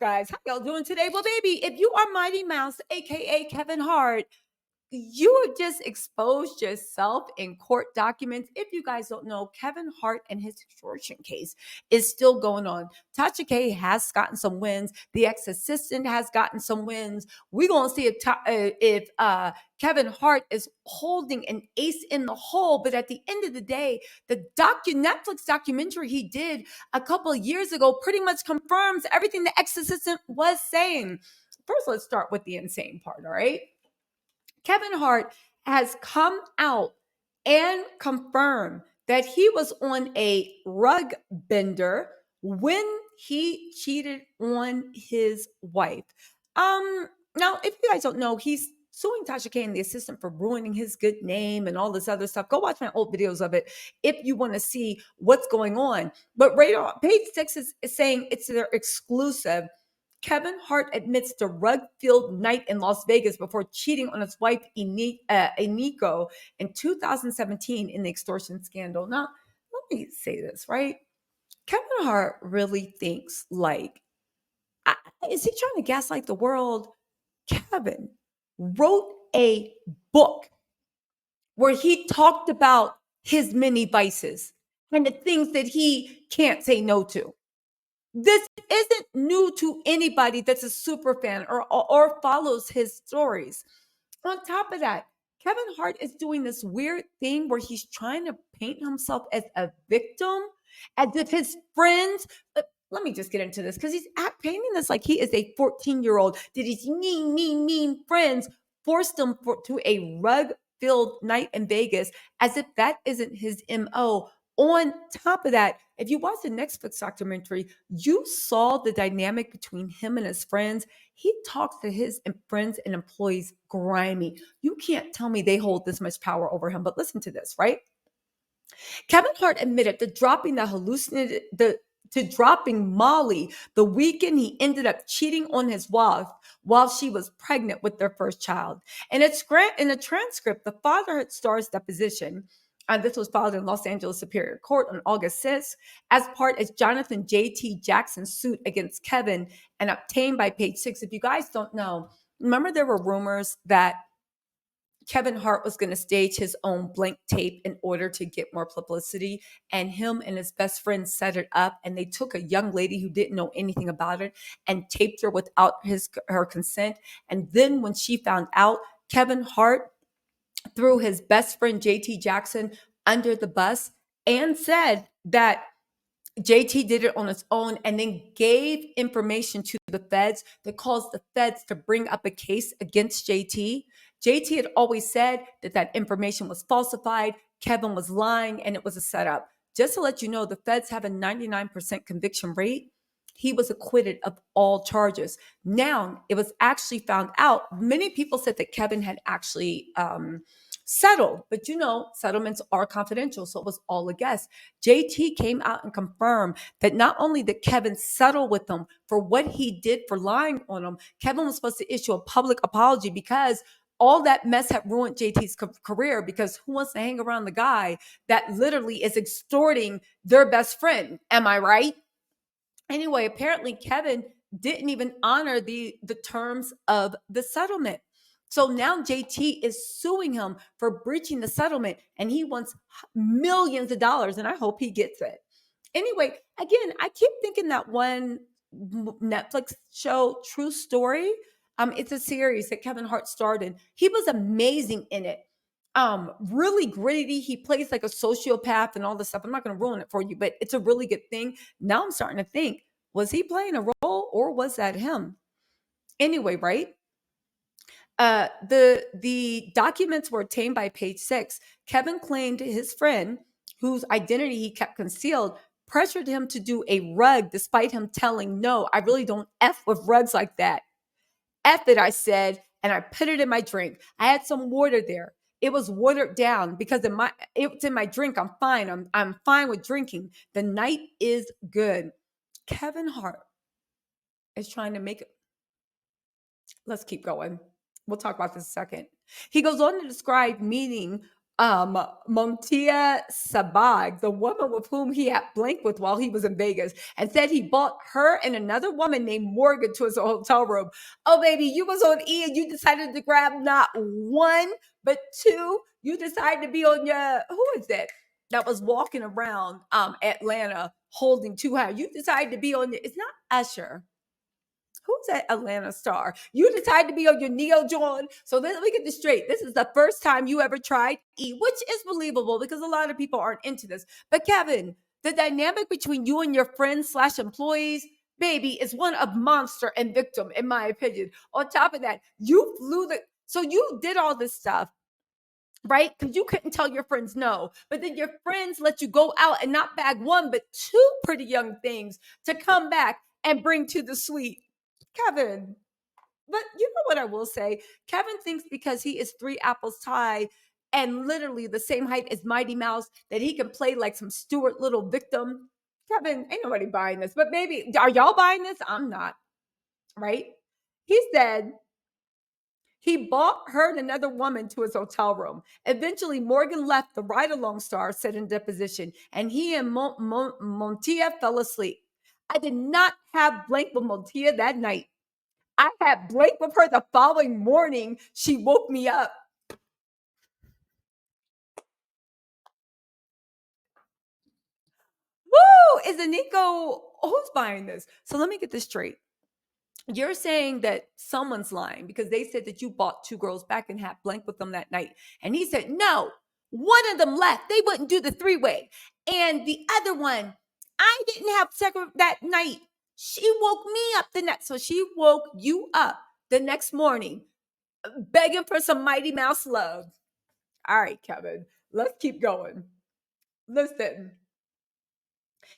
guys? How y'all doing today? Well, baby, if you are Mighty Mouse, aka Kevin Hart, you have just exposed yourself in court documents. If you guys don't know, Kevin Hart and his extortion case is still going on. Tasha K has gotten some wins. The ex-assistant has gotten some wins. We're going to see if Kevin Hart is holding an ace in the hole. But at the end of the day, the Netflix documentary he did a couple of years ago pretty much confirms everything the ex-assistant was saying. First, let's start with the insane part, all right? Kevin Hart has come out and confirmed that he was on a rug bender when he cheated on his wife. Now, if you guys don't know, he's suing Tasha K and the assistant for ruining his good name and all this other stuff. Go watch my old videos of it if you want to see what's going on. But Radar Page 6 is saying it's their exclusive. Kevin Hart admits to rug-filled night in Las Vegas before cheating on his wife, Eniko, in 2017 in the extortion scandal. Now, let me say this, right? Kevin Hart really thinks like, is he trying to gaslight the world? Kevin wrote a book where he talked about his many vices and the things that he can't say no to. This isn't new to anybody that's a super fan or follows his stories. On top of that, Kevin Hart is doing this weird thing where he's trying to paint himself as a victim, as if his friends. Let me just get into this because he's painting this like he is a 14-year-old. Did his mean friends forced him to a rug-filled night in Vegas, as if that isn't his MO. On top of that, if you watch the Netflix documentary, you saw the dynamic between him and his friends. He talks to his friends and employees grimy. You can't tell me they hold this much power over him. But listen to this, right? Kevin Hart admitted to dropping dropping Molly the weekend he ended up cheating on his wife while she was pregnant with their first child. And in the transcript, the father had Starr's deposition. This was filed in Los Angeles Superior Court on August 6th as part of Jonathan J.T. Jackson's suit against Kevin and obtained by Page 6. If you guys don't know, remember there were rumors that Kevin Hart was going to stage his own blank tape in order to get more publicity, and him and his best friend set it up, and they took a young lady who didn't know anything about it and taped her without her consent. And then when she found out, Kevin Hart threw his best friend JT Jackson under the bus and said that JT did it on his own, and then gave information to the feds that caused the feds to bring up a case against JT. JT had always said that information was falsified, Kevin was lying, and it was a setup. Just to let you know, the feds have a 99% conviction rate. He was acquitted of all charges. Now, it was actually found out, many people said that Kevin had actually settled, but settlements are confidential, so it was all a guess. JT came out and confirmed that not only did Kevin settle with him for what he did for lying on him, Kevin was supposed to issue a public apology because all that mess had ruined JT's career, because who wants to hang around the guy that literally is extorting their best friend? Am I right? Anyway, apparently Kevin didn't even honor the terms of the settlement. So now JT is suing him for breaching the settlement, and he wants millions of dollars, and I hope he gets it. Anyway, again, I keep thinking that one Netflix show, True Story, it's a series that Kevin Hart starred in. He was amazing in it. Really gritty. He plays like a sociopath and all this stuff. I'm not going to ruin it for you, but it's a really good thing. Now I'm starting to think, was he playing a role or was that him? Anyway, right? The documents were obtained by Page 6. Kevin claimed his friend, whose identity he kept concealed, pressured him to do a rug despite him telling, no, I really don't F with rugs like that. F it, I said, and I put it in my drink. I had some water there. It was watered down because it's in my drink. I'm fine. I'm fine with drinking. The night is good. Kevin Hart is trying to make it. Let's keep going. We'll talk about this in a second. He goes on to describe meeting Montia Sabag, the woman with whom he had blinked with while he was in Vegas, and said he bought her and another woman named Morgan to his hotel room. Oh, baby, you was on E and you decided to grab not one, but two. You decided to be on your, who is that? That was walking around Atlanta holding two hands. You decided to be on your, it's not Usher. Who's that Atlanta star? You decided to be on your Neo John. So let me get this straight. This is the first time you ever tried E, which is believable because a lot of people aren't into this. But Kevin, the dynamic between you and your friends slash employees, baby, is one of monster and victim, in my opinion. On top of that, you flew the, so you did all this stuff, right? Because you couldn't tell your friends no. But then your friends let you go out and not bag one, but two pretty young things to come back and bring to the suite. Kevin, but you know what I will say? Kevin thinks because he is three apples high and literally the same height as Mighty Mouse that he can play like some Stuart Little victim. Kevin, ain't nobody buying this, but maybe are y'all buying this? I'm not, right? He said he bought her and another woman to his hotel room. Eventually, Morgan left, the ride along star said in deposition, and he and Montia fell asleep. I did not have blank with Montia that night. I had blank with her the following morning. She woke me up. Woo! Is Eniko, who's buying this? So let me get this straight. You're saying that someone's lying because they said that you bought two girls back and had blank with them that night. And he said, no, one of them left. They wouldn't do the three-way. And the other one, I didn't have sex that night. She woke me up the next. So she woke you up the next morning, begging for some Mighty Mouse love. All right, Kevin, let's keep going. Listen,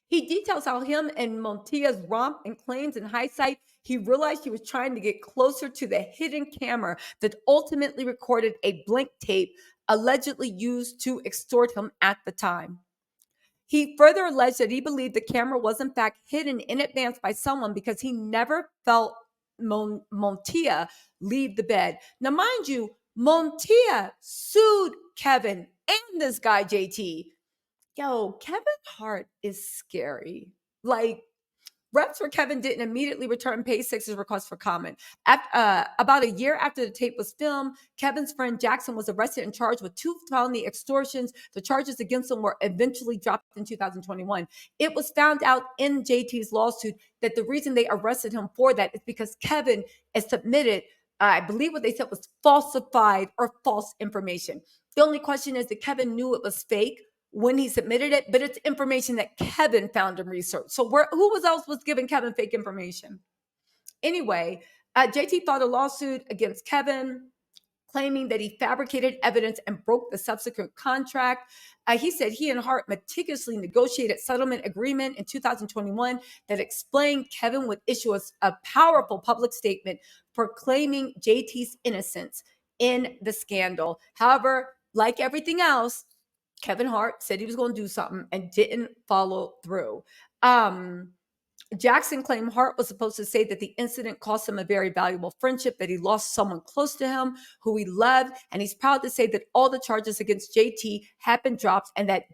he details how him and Montia's romp and claims in hindsight he realized he was trying to get closer to the hidden camera that ultimately recorded a blank tape allegedly used to extort him at the time. He further alleged that he believed the camera was in fact hidden in advance by someone because he never felt Montia leave the bed. Now, mind you, Montia sued Kevin and this guy, JT. Yo, Kevin Hart is scary. Like, reps for Kevin didn't immediately return Page Six's request for comment. About a year after the tape was filmed, Kevin's friend Jackson was arrested and charged with two felony extortions. The charges against him were eventually dropped in 2021. It was found out in JT's lawsuit that the reason they arrested him for that is because Kevin has submitted, I believe what they said was falsified or false information. The only question is that Kevin knew it was fake when he submitted it, but it's information that Kevin found in research. So who else was giving Kevin fake information? Anyway, JT filed a lawsuit against Kevin, claiming that he fabricated evidence and broke the subsequent contract. He said he and Hart meticulously negotiated settlement agreement in 2021 that explained Kevin would issue a powerful public statement proclaiming JT's innocence in the scandal. However, like everything else, Kevin Hart said he was going to do something and didn't follow through. Jackson claimed Hart was supposed to say that the incident cost him a very valuable friendship, that he lost someone close to him who he loved, and he's proud to say that all the charges against JT have been dropped and that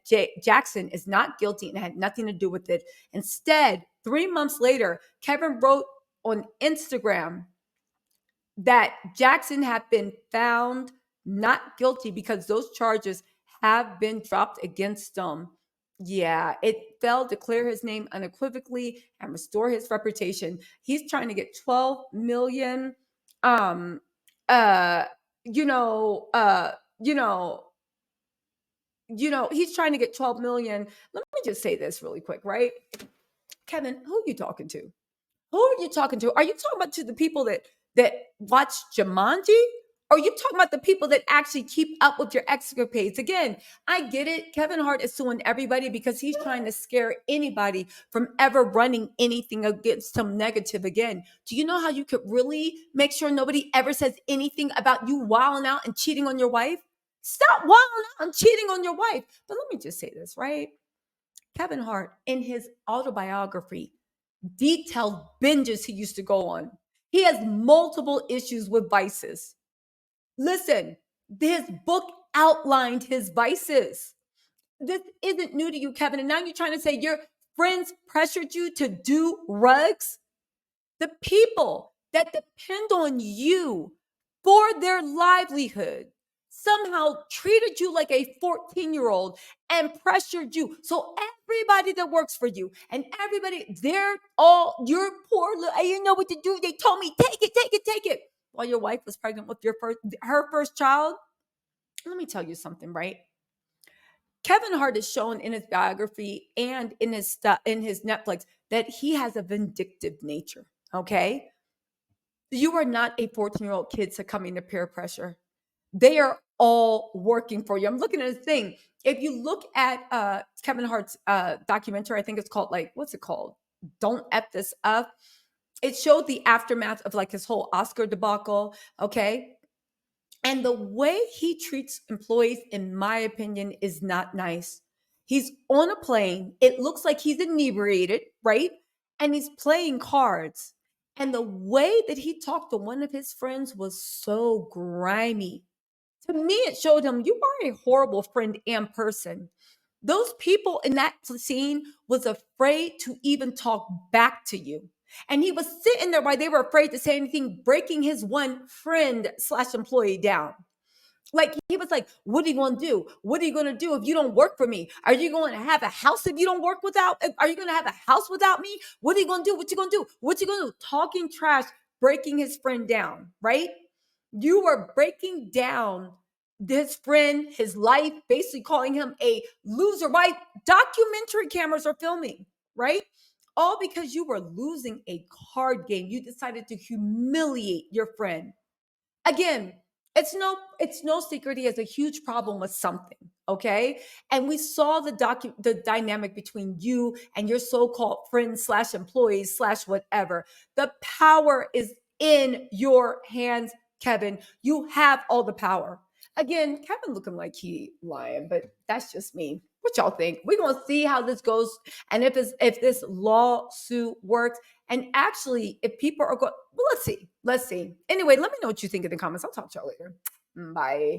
Jackson is not guilty and had nothing to do with it. Instead, 3 months later, Kevin wrote on Instagram that Jackson had been found not guilty because those charges have been dropped against him. Yeah, it failed to clear his name unequivocally and restore his reputation. He's trying to get 12 million. Um, uh, you know, uh, you know, he's trying to get 12 million. Let me just say this really quick, right? Kevin, who are you talking to? Who are you talking to? Are you talking about to the people that watch Jumanji? Or are you talking about the people that actually keep up with your escapades? Again, I get it. Kevin Hart is suing everybody because he's trying to scare anybody from ever running anything against him negative again. Do you know how you could really make sure nobody ever says anything about you wilding out and cheating on your wife? Stop wilding out and cheating on your wife. But let me just say this, right? Kevin Hart, in his autobiography, detailed binges he used to go on. He has multiple issues with vices. Listen, his book outlined his vices. This isn't new to you, Kevin. And now you're trying to say your friends pressured you to do rugs? The people that depend on you for their livelihood somehow treated you like a 14-year-old and pressured you. So everybody that works for you and everybody, they're all your poor little, you know what to do. They told me, take it, take it, take it. While your wife was pregnant with her first child. Let me tell you something, right? Kevin Hart is shown in his biography and in his Netflix that he has a vindictive nature. Okay, you are not a 14-year-old kid succumbing to peer pressure. They are all working for you. I'm looking at a thing. If you look at Kevin Hart's documentary, I think it's called, like, what's it called? Don't F This Up. It showed the aftermath of like his whole Oscar debacle. Okay. And the way he treats employees, in my opinion, is not nice. He's on a plane. It looks like he's inebriated, right? And he's playing cards. And the way that he talked to one of his friends was so grimy. To me, it showed him you are a horrible friend and person. Those people in that scene was afraid to even talk back to you. And he was sitting there while they were afraid to say anything, breaking his one friend slash employee down. Like, he was like, what are you going to do? What are you going to do if you don't work for me? Are you going to have a house if you don't work without? Are you going to have a house without me? What are you going to do? What you going to do? What you going to do? Talking trash, breaking his friend down, right? You were breaking down this friend, his life, basically calling him a loser. Why documentary cameras are filming, right? All because you were losing a card game. You decided to humiliate your friend. Again, it's no secret he has a huge problem with something, okay? And we saw the dynamic between you and your so-called friends slash employees slash whatever. The power is in your hands, Kevin. You have all the power. Again, Kevin looking like he lying, but that's just me. What y'all think? We're gonna see how this goes, and if this lawsuit works, and actually if people are going, well, let's see. Anyway, let me know what you think in the comments. I'll talk to y'all later. Bye.